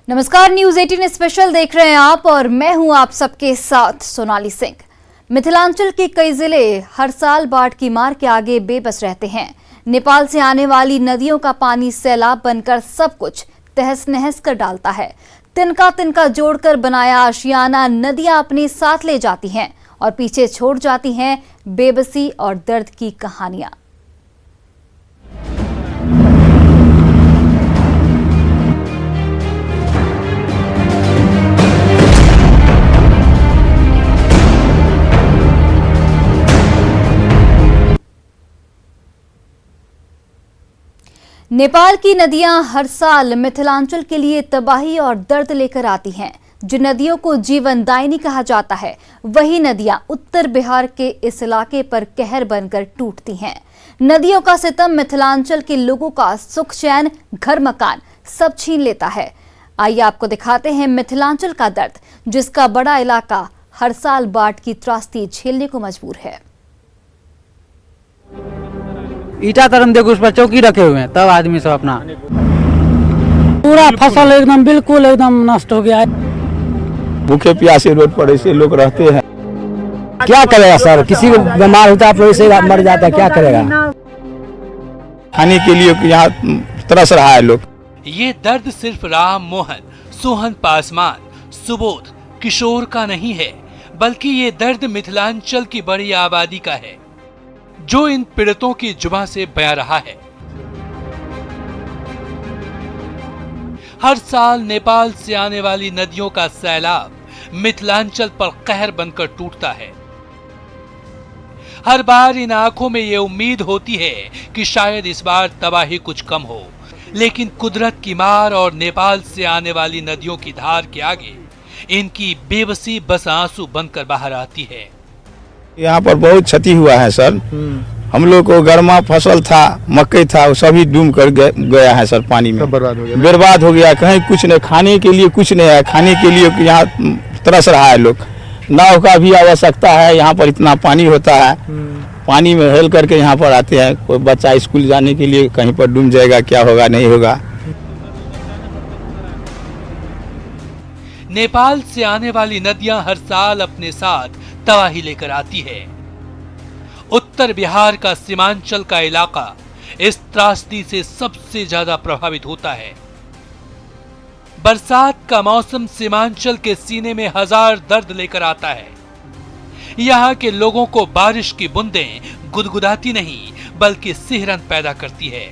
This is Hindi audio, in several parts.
नमस्कार, न्यूज 18 स्पेशल देख रहे हैं आप और मैं हूं आप सबके साथ सोनाली सिंह। मिथिलांचल के कई जिले हर साल बाढ़ की मार के आगे बेबस रहते हैं। नेपाल से आने वाली नदियों का पानी सैलाब बनकर सब कुछ तहस नहस कर डालता है। तिनका तिनका जोड़कर बनाया आशियाना नदियां अपने साथ ले जाती हैं और पीछे छोड़ जाती हैं बेबसी और दर्द की कहानियां। नेपाल की नदियां हर साल मिथिलांचल के लिए तबाही और दर्द लेकर आती हैं। जिन नदियों को जीवनदायिनी कहा जाता है, वही नदियां उत्तर बिहार के इस इलाके पर कहर बनकर टूटती हैं। नदियों का सितम मिथिलांचल के लोगों का सुख चैन, घर मकान सब छीन लेता है। आइए आपको दिखाते हैं मिथिलांचल का दर्द, जिसका बड़ा इलाका हर साल बाढ़ की त्रासदी झेलने को मजबूर है। ईटा तरम देखो, उस पर चौकी रखे हुए हैं, तब आदमी सब अपना पूरा फसल एकदम बिल्कुल एकदम नष्ट हो गया है। भूखे प्यासे रोड पर ऐसे लोग रहते हैं। क्या करेगा सर, किसी को बीमार होता है तो ऐसे मर जाता है, क्या करेगा। खाने के लिए यहाँ तरस रहा है लोग। ये दर्द सिर्फ राम मोहन, सोहन पासवान, सुबोध, किशोर का नहीं है, बल्कि ये दर्द मिथिलांचल की बड़ी आबादी का है, जो इन पीड़ितों की जुबान से बयां रहा है। हर साल नेपाल से आने वाली नदियों का सैलाब मिथिलांचल पर कहर बनकर टूटता है। हर बार इन आंखों में ये उम्मीद होती है कि शायद इस बार तबाही कुछ कम हो, लेकिन कुदरत की मार और नेपाल से आने वाली नदियों की धार के आगे इनकी बेबसी बस आंसू बनकर बाहर आती है। यहाँ पर बहुत क्षति हुआ है सर। हम लोग को गर्मा फसल था, मकई था, वो सभी डूब कर गया है सर, पानी में बर्बाद हो गया। कहीं कुछ नहीं, खाने के लिए कुछ नहीं है। खाने के लिए यहाँ तरस रहा है लोग। नाव का भी आवश्यकता है, यहाँ पर इतना पानी होता है। पानी में हेल करके यहाँ पर आते हैं। कोई बच्चा स्कूल जाने के लिए कहीं पर डूब जाएगा, क्या होगा नहीं होगा। नेपाल से आने वाली नदियां हर साल अपने साथ तबाही लेकर आती है। उत्तर बिहार का सीमांचल का इलाका इस त्रासदी से सबसे ज्यादा प्रभावित होता है। बरसात का मौसम सीमांचल के सीने में हजार दर्द लेकर आता है। यहाँ के लोगों को बारिश की बूंदें गुदगुदाती नहीं, बल्कि सिहरन पैदा करती है।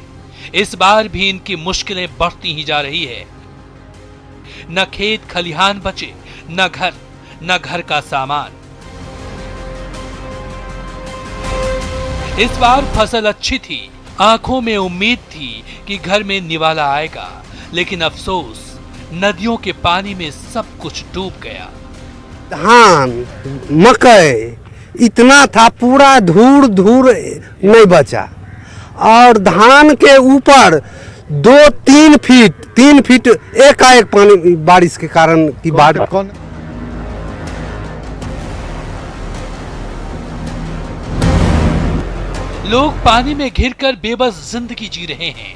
इस बार भी इनकी मुश्किलें बढ़ती ही जा रही है। न खेत खलिहान बचे, न घर का सामान। इस बार फसल अच्छी थी, आंखों में उम्मीद थी कि घर में निवाला आएगा, लेकिन अफसोस नदियों के पानी में सब कुछ डूब गया। धान मकई इतना था, पूरा धूर नहीं बचा। और धान के ऊपर 3 फीट एकाएक पानी बारिश के कारण की बाढ़। लोग पानी में घिरकर बेबस जिंदगी जी रहे हैं।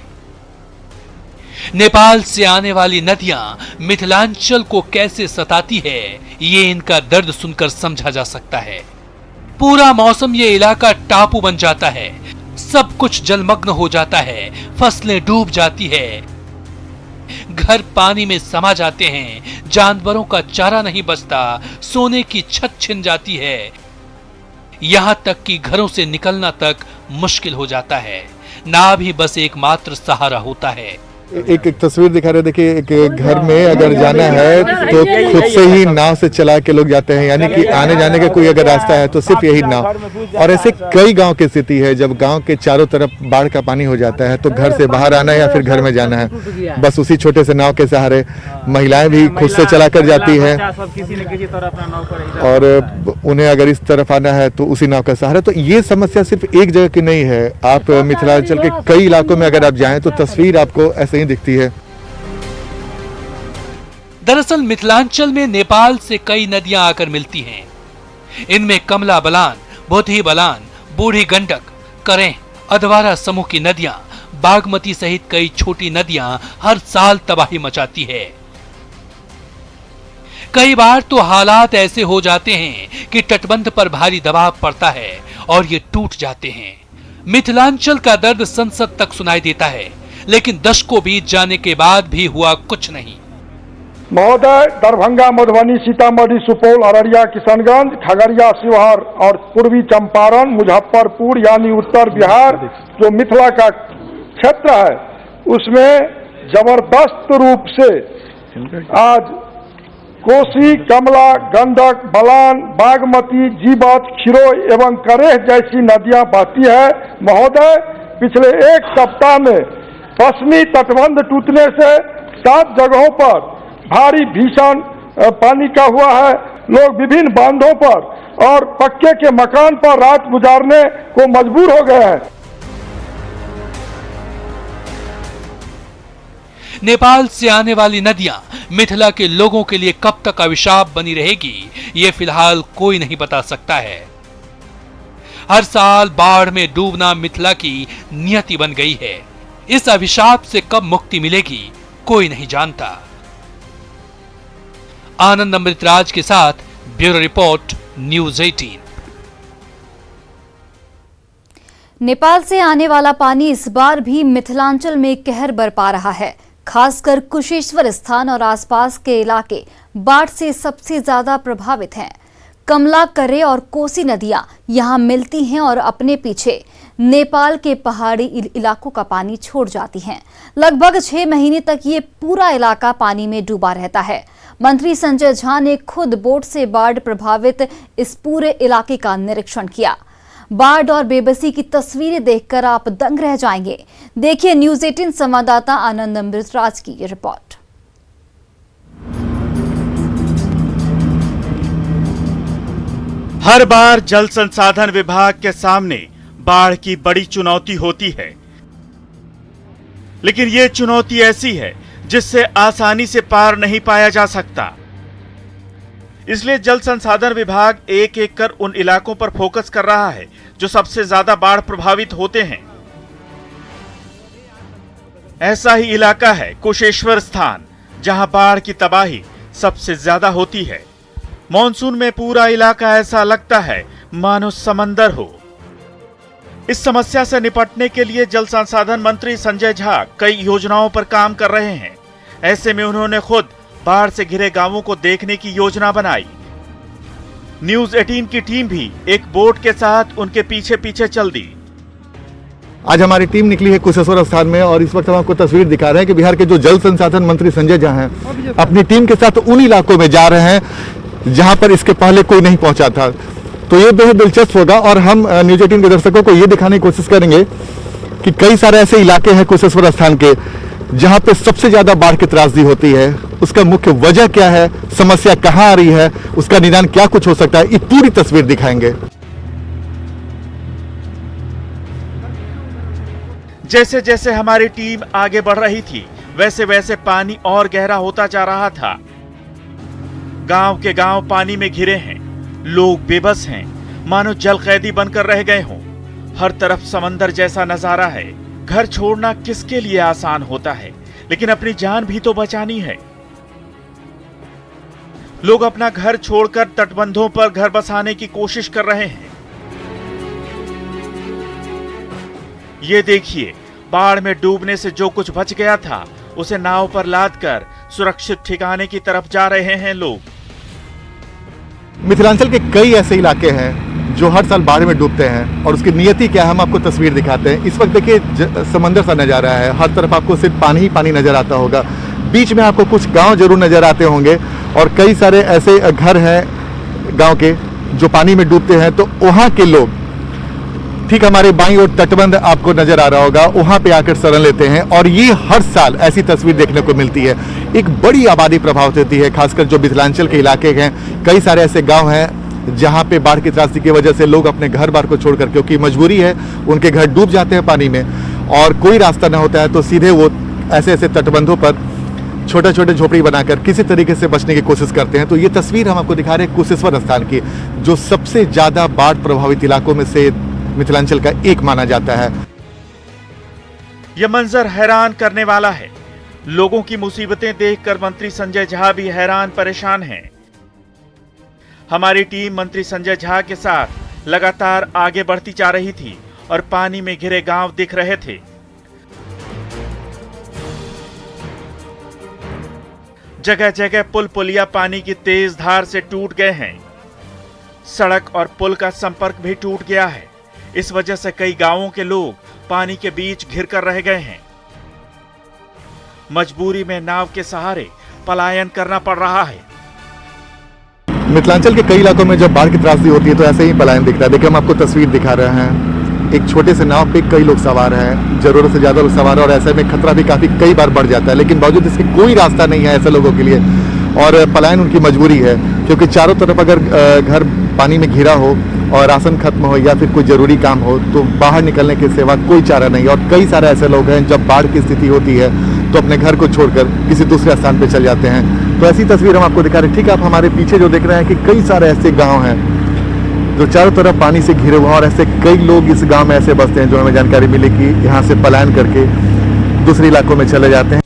नेपाल से आने वाली नदियां मिथिलांचल को कैसे सताती है, ये इनका दर्द सुनकर समझा जा सकता है। पूरा मौसम ये इलाका टापू बन जाता है, सब कुछ जलमग्न हो जाता है, फसलें डूब जाती है, घर पानी में समा जाते हैं, जानवरों का चारा नहीं बचता, सोने की छत छिन जाती है, यहाँ तक कि घरों से निकलना तक मुश्किल हो जाता है। नाव ही बस एकमात्र सहारा होता है। एक तस्वीर दिखा रहे, देखिए एक घर में अगर जाना है तो खुद से ही नाव से चला के लोग जाते हैं, यानी कि आने जाने का कोई अगर रास्ता है तो सिर्फ यही नाव। और ऐसे कई गांव की स्थिति है, जब गांव के चारों तरफ बाढ़ का पानी हो जाता है तो घर से बाहर आना है या फिर घर में जाना है, बस उसी छोटे से नाव के सहारे। महिलाएं भी खुद से चला कर जाती है और उन्हें अगर इस तरफ आना है तो उसी नाव का सहारा। तो ये समस्या सिर्फ एक जगह की नहीं है। आप मिथिलांचल के कई इलाकों में अगर आप जाएं तो तस्वीर आपको ऐसे ही दिखती है। दरअसल मिथिलांचल में नेपाल से कई नदियां आकर मिलती हैं। इनमें कमला बलान, भोथी बलान, बूढ़ी गंडक, करें, अधवारा समूह की नदियां, बागमती सहित कई छोटी नदियां हर साल तबाही मचाती है। कई बार तो हालात ऐसे हो जाते हैं कि तटबंध पर भारी दबाव पड़ता है और ये टूट जाते हैं। मिथिलांचल का दर्द संसद तक सुनाई देता है, लेकिन दशकों बीत जाने के बाद भी हुआ कुछ नहीं। महोदय, दरभंगा, मधुबनी, सीतामढ़ी, सुपौल, अररिया, किशनगंज, खगड़िया, शिवहर और पूर्वी चंपारण, मुजफ्फरपुर यानी उत्तर बिहार जो मिथिला का क्षेत्र है, उसमें जबरदस्त रूप से आज कोसी, कमला, गंडक, बलान, बागमती, जीवत, खिरोई एवं करेह जैसी नदियां बहती है। महोदय, पिछले एक सप्ताह में पश्चिमी तटबंध टूटने से 7 जगहों पर भारी भीषण पानी का हुआ है। लोग विभिन्न बांधों पर और पक्के के मकान पर रात गुजारने को मजबूर हो गए हैं। नेपाल से आने वाली नदियां मिथिला के लोगों के लिए कब तक अभिशाप बनी रहेगी, ये फिलहाल कोई नहीं बता सकता है। हर साल बाढ़ में डूबना मिथिला की नियति बन गई है। इस अभिशाप से कब मुक्ति मिलेगी, कोई नहीं जानता। आनंद अमृतराज के साथ ब्यूरो रिपोर्ट, न्यूज़ 18। नेपाल से आने वाला पानी इस बार भी मिथिलांचल में कहर बरपा रहा है। खासकर कुशेश्वर स्थान और आसपास के इलाके बाढ़ से सबसे ज्यादा प्रभावित हैं। कमला, करे और कोसी नदियां यहां मिलती हैं और अपने पीछे नेपाल के पहाड़ी इलाकों का पानी छोड़ जाती हैं। लगभग 6 महीने तक ये पूरा इलाका पानी में डूबा रहता है। मंत्री संजय झा ने खुद बोट से बाढ़ प्रभावित इस पूरे इलाके का निरीक्षण किया। बाढ़ और बेबसी की तस्वीरें देखकर आप दंग रह जाएंगे। देखिए न्यूज़ 18 संवाददाता आनंद अमृतराज की ये रिपोर्ट। हर बार जल संसाधन विभाग के सामने बाढ़ की बड़ी चुनौती होती है, लेकिन ये चुनौती ऐसी है जिससे आसानी से पार नहीं पाया जा सकता। इसलिए जल संसाधन विभाग एक एक कर उन इलाकों पर फोकस कर रहा है जो सबसे ज्यादा बाढ़ प्रभावित होते हैं। ऐसा ही इलाका है कुशेश्वर स्थान, जहां बाढ़ की तबाही सबसे ज्यादा होती है। मॉनसून में पूरा इलाका ऐसा लगता है मानो समंदर हो। इस समस्या से निपटने के लिए जल संसाधन मंत्री संजय झा कई योजनाओं पर काम कर रहे हैं। ऐसे में उन्होंने खुद बाढ़ से घिरे गांवों को देखने की योजना बनाई। न्यूज़ 18 की टीम भी एक बोट के साथ उनके पीछे पीछे चल दी। आज हमारी टीम निकली है कुशेश्वर स्थान में और इस वक्त हम आपको तस्वीर दिखा रहे हैं कि बिहार के जो जल संसाधन मंत्री संजय झा हैं अपनी टीम के साथ उन इलाकों में जा रहे हैं जहां पर इसके पहले कोई नहीं पहुंचा था। तो ये बेहद दिलचस्प होगा और हम न्यूज़ 18 के दर्शकों को ये दिखाने की कोशिश करेंगे कि कई सारे ऐसे इलाके हैं कुशेश्वर स्थान के जहां पे सबसे ज्यादा बाढ़ की त्रासदी होती है। उसका मुख्य वजह क्या है, समस्या कहां आ रही है, उसका निदान क्या कुछ हो सकता है, ये पूरी तस्वीर दिखाएंगे। जैसे जैसे हमारी टीम आगे बढ़ रही थी, वैसे वैसे पानी और गहरा होता जा रहा था। गांव के गांव पानी में घिरे हैं, लोग बेबस हैं, मानो जल कैदी बनकर रह गए हों। हर तरफ समंदर जैसा नजारा है। घर छोड़ना किसके लिए आसान होता है, लेकिन अपनी जान भी तो बचानी है। लोग अपना घर छोड़कर तटबंधों पर घर बसाने की कोशिश कर रहे हैं। ये देखिए, बाढ़ में डूबने से जो कुछ बच गया था उसे नाव पर लादकर सुरक्षित ठिकाने की तरफ जा रहे हैं लोग। मिथिलांचल के कई ऐसे इलाके हैं जो हर साल बाढ़ में डूबते हैं और उसकी नियति क्या है हम आपको तस्वीर दिखाते हैं। इस वक्त देखिए समंदर सा नजारा है, हर तरफ आपको सिर्फ पानी ही पानी नजर आता होगा। बीच में आपको कुछ गांव जरूर नजर आते होंगे और कई सारे ऐसे घर हैं गांव के जो पानी में डूबते हैं। तो वहां के लोग ठीक हमारे बाईं ओर तटबंध आपको नजर आ रहा होगा, वहां पे आकर शरण लेते हैं और ये हर साल ऐसी तस्वीर देखने को मिलती है। एक बड़ी आबादी प्रभावित होती है, खासकर जो मिथिलांचल के इलाके हैं। कई सारे ऐसे गांव हैं जहां पे बाढ़ की त्रासदी की वजह से लोग अपने घर बार को छोड़कर, क्योंकि मजबूरी है, उनके घर डूब जाते हैं पानी में और कोई रास्ता न होता है, तो सीधे वो ऐसे ऐसे तटबंधों पर छोटे छोटे झोपड़ी बनाकर किसी तरीके से बचने की कोशिश करते हैं। तो ये तस्वीर हम आपको दिखा रहे हैं कुशेश्वर स्थान की, जो सबसे ज्यादा बाढ़ प्रभावित इलाकों में से मिथिलांचल का एक माना जाता है। यह मंजर हैरान करने वाला है। लोगों की मुसीबतें देखकर मंत्री संजय झा भी हैरान परेशान हैं। हमारी टीम मंत्री संजय झा के साथ लगातार आगे बढ़ती जा रही थी और पानी में घिरे गांव दिख रहे थे। जगह जगह पुल पुलिया पानी की तेज धार से टूट गए हैं। सड़क और पुल का संपर्क भी टूट गया है। इस वजह से कई गांवों के लोग पानी के बीच घिर कर रह गए हैं। मजबूरी में नाव के सहारे पलायन करना पड़ रहा है। मिथिलांचल के कई इलाकों में जब बाढ़ की त्रासदी होती है तो ऐसे ही पलायन दिखता है। देखिए हम आपको तस्वीर दिखा रहे हैं, एक छोटे से नाव पे कई लोग सवार हैं, जरूरत से ज्यादा लोग सवार हैं और ऐसे में खतरा भी काफी कई बार बढ़ जाता है, लेकिन बावजूद इसके कोई रास्ता नहीं है ऐसे लोगों के लिए और पलायन उनकी मजबूरी है, क्योंकि चारों तरफ अगर घर पानी में घिरा हो और राशन खत्म हो या फिर कोई जरूरी काम हो तो बाहर निकलने के सिवा कोई चारा नहीं। और कई सारे ऐसे लोग हैं जब बाढ़ की स्थिति होती है तो अपने घर को छोड़कर किसी दूसरे स्थान पर चल जाते हैं। तो ऐसी तस्वीर हम आपको दिखा रहे हैं। ठीक है, आप हमारे पीछे जो देख रहे हैं कि कई सारे ऐसे गाँव हैं जो चारों तरफ पानी से घिरे हुए हैं और ऐसे कई लोग इस गांव में ऐसे बसते हैं जो हमें जानकारी मिली कि यहां से पलायन करके दूसरे इलाकों में चले जाते हैं।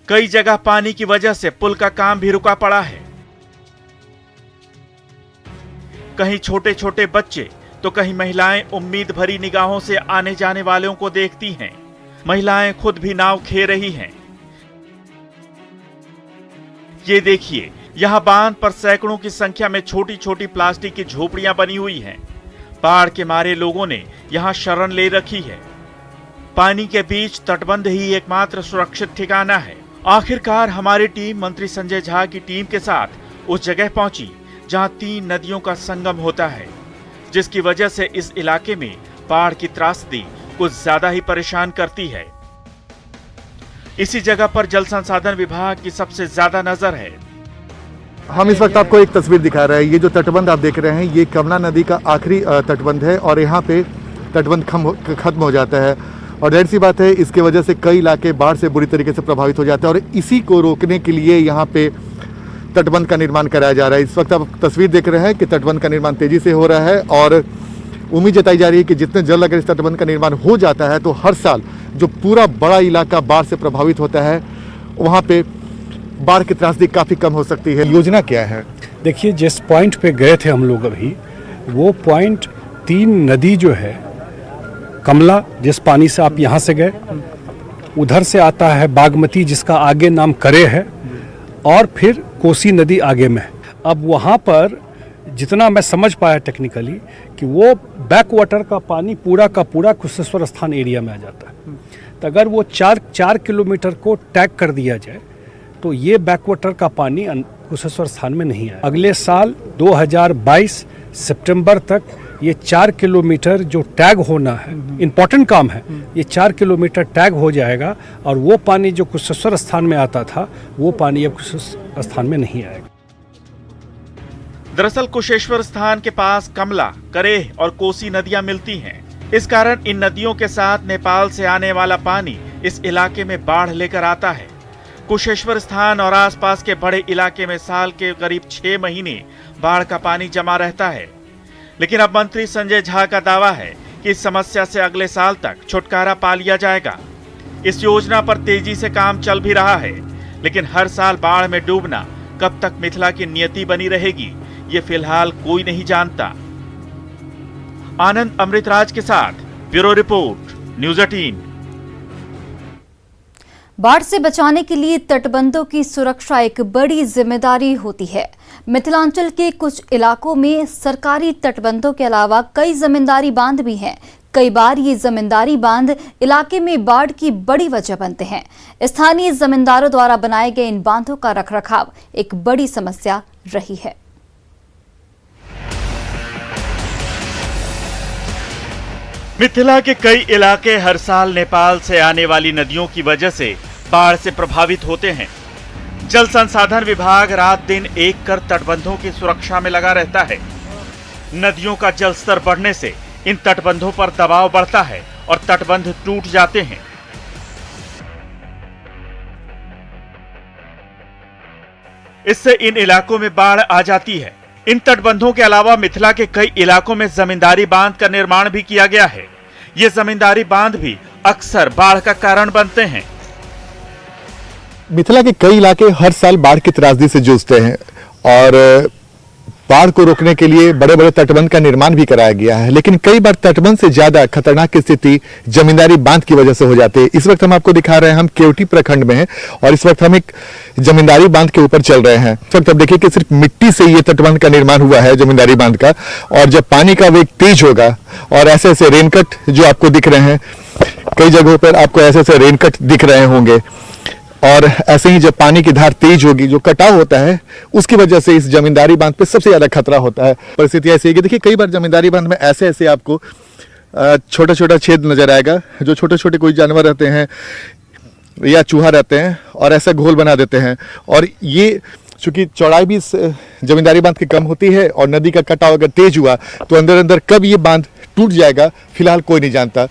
कई जगह पानी की वजह से पुल का काम भी रुका पड़ा है। कहीं छोटे छोटे बच्चे तो कहीं महिलाएं उम्मीद भरी निगाहों से आने जाने वालों को देखती हैं। महिलाएं खुद भी नाव खे रही हैं। ये देखिए, यहाँ बांध पर सैकड़ों की संख्या में छोटी छोटी प्लास्टिक की झोपड़ियां बनी हुई हैं। बाढ़ के मारे लोगों ने यहाँ शरण ले रखी है। पानी के बीच तटबंध ही एकमात्र सुरक्षित ठिकाना है। आखिरकार हमारी टीम मंत्री संजय झा की टीम के साथ उस जगह पहुंची जहां 3 नदियों का संगम होता है, जिसकी वजह से इस इलाके में बाढ़ की त्रासदी कुछ ज्यादा ही परेशान करती है। इसी जगह पर जल संसाधन विभाग की सबसे ज्यादा नजर है। हम इस वक्त आपको एक तस्वीर दिखा रहे हैं। ये जो तटबंध आप देख रहे हैं ये कमला नदी का आखिरी तटबंध है और यहाँ पे तटबंध खत्म हो जाता है और जाहिर सी बात है इसके वजह से कई इलाके बाढ़ से बुरी तरीके से प्रभावित हो जाते हैं और इसी को रोकने के लिए यहाँ पे तटबंध का निर्माण कराया जा रहा है। इस वक्त आप तस्वीर देख रहे हैं कि तटबंध का निर्माण तेजी से हो रहा है और उम्मीद जताई जा रही है कि जितने जल्द अगर इस तटबंध का निर्माण हो जाता है तो हर साल जो पूरा बड़ा इलाका बाढ़ से प्रभावित होता है वहाँ पे बाढ़ की त्रासदी काफी कम हो सकती है। योजना क्या है? देखिए, जिस पॉइंट पे गए थे हम लोग अभी, वो पॉइंट 3 नदी जो है, कमला जिस पानी से आप यहाँ से गए, उधर से आता है बागमती जिसका आगे नाम करे है और फिर कोसी नदी आगे में। अब वहाँ पर जितना मैं समझ पाया टेक्निकली कि वो बैक वाटर का पानी पूरा का पूरा कुशेश्वर स्थान एरिया में आ जाता है। तो अगर वो 4 किलोमीटर को टैग कर दिया जाए तो ये बैकवाटर का पानी कुशेश्वर स्थान में नहीं आया। अगले साल 2022 सितंबर तक ये 4 किलोमीटर जो टैग होना है, इम्पोर्टेंट काम है, ये 4 किलोमीटर टैग हो जाएगा और वो पानी जो कुशेश्वर स्थान में आता था वो पानी अब कुशेश्वर स्थान में नहीं आएगा। दरअसल कुशेश्वर स्थान के पास कमला, करेह और कोसी नदियां मिलती हैं। इस कारण इन नदियों के साथ नेपाल से आने वाला पानी इस इलाके में बाढ़ लेकर आता है। कुशेश्वर स्थान और आसपास के बड़े इलाके में साल के करीब 6 महीने बाढ़ का पानी जमा रहता है। लेकिन अब मंत्री संजय झा का दावा है कि इस समस्या से अगले साल तक छुटकारा पा लिया जाएगा। इस योजना पर तेजी से काम चल भी रहा है, लेकिन हर साल बाढ़ में डूबना कब तक मिथिला की नियति बनी रहेगी ये फिलहाल कोई नहीं जानता। आनंद अमृतराज के साथ ब्यूरो रिपोर्ट, न्यूज़ 18। बाढ़ से बचाने के लिए तटबंधों की सुरक्षा एक बड़ी जिम्मेदारी होती है। मिथिलांचल के कुछ इलाकों में सरकारी तटबंधों के अलावा कई जमींदारी बांध भी हैं। कई बार ये जमींदारी बांध इलाके में बाढ़ की बड़ी वजह बनते हैं। स्थानीय जमींदारों द्वारा बनाए गए इन बांधों का रखरखाव एक बड़ी समस्या रही है। मिथिला के कई इलाके हर साल नेपाल से आने वाली नदियों की वजह से बाढ़ से प्रभावित होते हैं। जल संसाधन विभाग रात दिन एक कर तटबंधों की सुरक्षा में लगा रहता है। नदियों का जलस्तर बढ़ने से इन तटबंधों पर दबाव बढ़ता है और तटबंध टूट जाते हैं। इससे इन इलाकों में बाढ़ आ जाती है। इन तटबंधों के अलावा मिथिला के कई इलाकों में जमींदारी बांध का निर्माण भी किया गया है। ये जमींदारी बांध भी अक्सर बाढ़ का कारण बनते हैं। मिथिला के कई इलाके हर साल बाढ़ की त्रासदी से जूझते हैं और बाढ़ को रोकने के लिए बड़े बड़े तटबंध का निर्माण भी कराया गया है, लेकिन कई बार तटबंध से ज्यादा खतरनाक स्थिति जमींदारी बांध की वजह से हो जाती है। इस वक्त हम आपको दिखा रहे हैं, हम केवटी प्रखंड में हैं और इस वक्त हम एक जमींदारी बांध के ऊपर चल रहे हैं। इस वक्त आप देखिए कि सिर्फ मिट्टी से ये तटबंध का निर्माण हुआ है जमींदारी बांध का, और जब पानी का वेग तेज होगा और ऐसे ऐसे रेनकट जो आपको दिख रहे हैं, कई जगहों पर आपको ऐसे ऐसे रेनकट दिख रहे होंगे, और ऐसे ही जब पानी की धार तेज होगी, जो कटाव होता है उसकी वजह से इस जमींदारी बांध पे सबसे ज्यादा खतरा होता है। परिस्थिति ऐसी है कि देखिए कई बार जमींदारी बांध में ऐसे ऐसे आपको छोटा छोटा छेद नजर आएगा, जो छोटे छोटे कोई जानवर रहते हैं या चूहा रहते हैं और ऐसा घोल बना देते हैं। और ये चूंकि चौड़ाई भी जमींदारी बांध की कम होती है और नदी का कटाव अगर तेज हुआ तो अंदर अंदर कब ये बांध टूट जाएगा फिलहाल कोई नहीं जानता।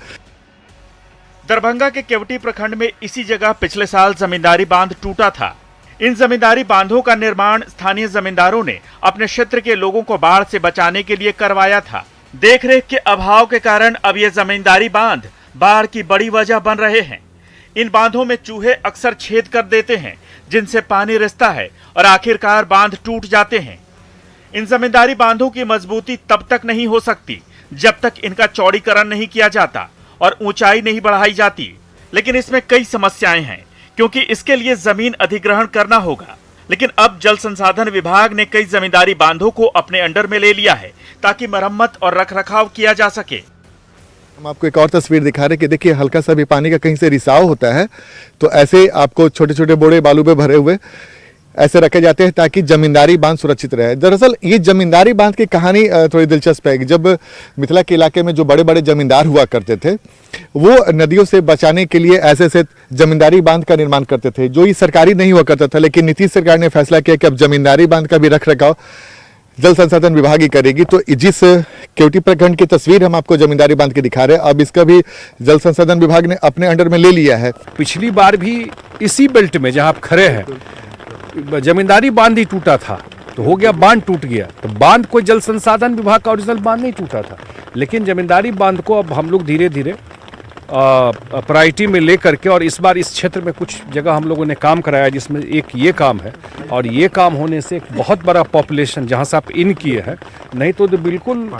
दरभंगा के केवटी प्रखंड में इसी जगह पिछले साल जमींदारी बांध टूटा था। इन जमींदारी बांधों का निर्माण स्थानीय जमींदारों ने अपने क्षेत्र के लोगों को बाढ़ से बचाने के लिए करवाया था। देखरेख के अभाव के कारण अब ये जमींदारी बांध बाढ़ की बड़ी वजह बन रहे हैं। इन बांधों में चूहे अक्सर छेद कर देते हैं, जिनसे पानी रिसता है और आखिरकार बांध टूट जाते हैं। इन जमींदारी बांधों की मजबूती तब तक नहीं हो सकती जब तक इनका चौड़ीकरण नहीं किया जाता और ऊंचाई नहीं बढ़ाई जाती। लेकिन इसमें कई समस्याएं हैं, क्योंकि इसके लिए जमीन अधिग्रहण करना होगा। लेकिन अब जल संसाधन विभाग ने कई जमींदारी बांधों को अपने अंडर में ले लिया है ताकि मरम्मत और रखरखाव किया जा सके। हम आपको एक और तस्वीर दिखा रहे हैं कि देखिए हल्का सा भी पानी का कहीं से रिसाव होता है तो ऐसे आपको छोटे छोटे बोड़े बालू पे भरे हुए ऐसे रखे जाते हैं ताकि जमींदारी बांध सुरक्षित रहे। दरअसल ये जमींदारी बांध की कहानी थोड़ी दिलचस्प है। जब मिथिला के इलाके में जो बड़े बड़े जमींदार हुआ करते थे वो नदियों से बचाने के लिए ऐसे ऐसे जमींदारी बांध का निर्माण करते थे, जो ये सरकारी नहीं हुआ करता था। लेकिन नीतीश सरकार ने फैसला किया कि अब जमींदारी बांध का भी रख रखाव जल संसाधन विभाग ही करेगी। तो जिस केवटी प्रखंड की तस्वीर हम आपको जमींदारी बांध की दिखा रहे हैं, अब इसका भी जल संसाधन विभाग ने अपने अंडर में ले लिया है। पिछली बार भी इसी बेल्ट में जहां आप खड़े हैं जमींदारी बांध ही टूटा था, तो हो गया बांध टूट गया। तो बांध कोई जल संसाधन विभाग का ओरिजिनल बांध नहीं टूटा था, लेकिन जमींदारी बांध को अब हम लोग धीरे धीरे प्रायोरिटी में ले करके, और इस बार इस क्षेत्र में कुछ जगह हम लोगों ने काम कराया, जिसमें एक ये काम है। और ये काम होने से एक बहुत बड़ा पॉपुलेशन जहाँ से आप इन किए हैं, नहीं तो बिल्कुल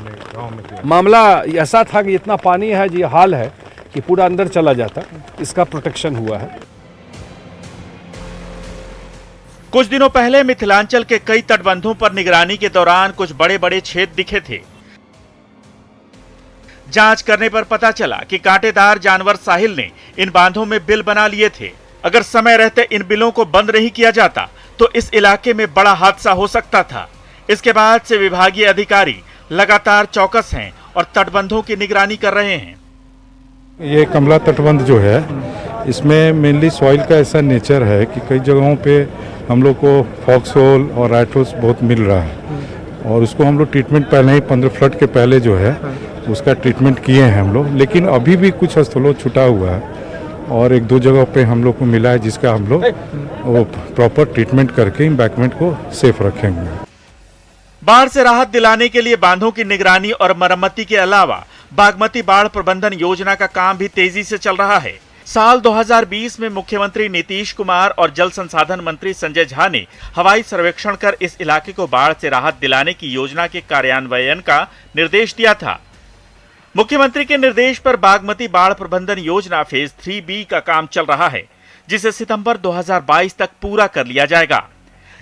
मामला ऐसा था कि इतना पानी है, ये हाल है कि पूरा अंदर चला जाता। इसका प्रोटेक्शन हुआ है। कुछ दिनों पहले मिथिलांचल के कई तटबंधों पर निगरानी के दौरान कुछ बड़े बड़े छेद दिखे थे। जांच करने पर पता चला कि कांटेदार जानवर साहिल ने इन बांधों में बिल बना लिए थे। अगर समय रहते इन बिलों को बंद नहीं किया जाता तो इस इलाके में बड़ा हादसा हो सकता था। इसके बाद से विभागीय अधिकारी लगातार चौकस हैं और तटबंधों की निगरानी कर रहे हैं। ये कमला तटबंध जो है, इसमें मेनली सॉइल का ऐसा नेचर है कि कई जगहों पे हम लोग को फॉक्सहोल और राइटोस बहुत मिल रहा है, और उसको हम लोग ट्रीटमेंट पहले ही 15 फ्लड के पहले जो है उसका ट्रीटमेंट किए हैं हम लोग। लेकिन अभी भी कुछ स्थलों छूटा हुआ है और एक दो जगह पे हम लोग को मिला है, जिसका हम लोग वो प्रॉपर ट्रीटमेंट करके एम्बैंकमेंट को सेफ रखेंगे। बाढ़ से राहत दिलाने के लिए बांधों की निगरानी और मरम्मती के अलावा बागमती बाढ़ प्रबंधन योजना का काम भी तेजी से चल रहा है। साल 2020 में मुख्यमंत्री नीतीश कुमार और जल संसाधन मंत्री संजय झा ने हवाई सर्वेक्षण कर इस इलाके को बाढ़ से राहत दिलाने की योजना के कार्यान्वयन का निर्देश दिया था। मुख्यमंत्री के निर्देश पर बागमती बाढ़ प्रबंधन योजना फेज 3B का काम चल रहा है, जिसे सितंबर 2022 तक पूरा कर लिया जाएगा।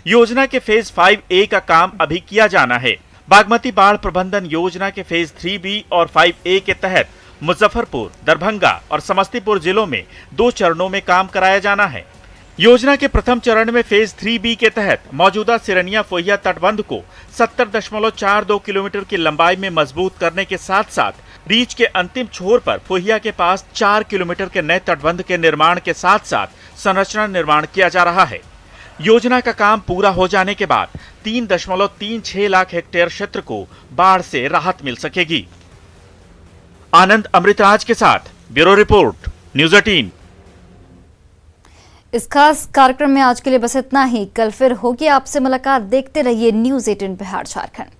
योजना के फेज 5A का काम अभी किया जाना है। बागमती बाढ़ प्रबंधन योजना के फेज 3B और 5A के तहत मुजफ्फरपुर, दरभंगा और समस्तीपुर जिलों में 2 चरणों में काम कराया जाना है। योजना के प्रथम चरण में फेज 3B के तहत मौजूदा सिरनिया फोहिया तटबंध को 70.42 किलोमीटर की लंबाई में मजबूत करने के साथ साथ रीच के अंतिम छोर पर फोहिया के पास 4 किलोमीटर के नए तटबंध के निर्माण के साथ साथ संरचना निर्माण किया जा रहा है। योजना का काम पूरा हो जाने के बाद 3.36 लाख हेक्टेयर क्षेत्र को बाढ़ से राहत मिल सकेगी। आनंद अमृतराज के साथ ब्यूरो रिपोर्ट, न्यूज़ 18। इस खास कार्यक्रम में आज के लिए बस इतना ही। कल फिर होगी आपसे मुलाकात। देखते रहिए न्यूज़ 18 बिहार झारखंड।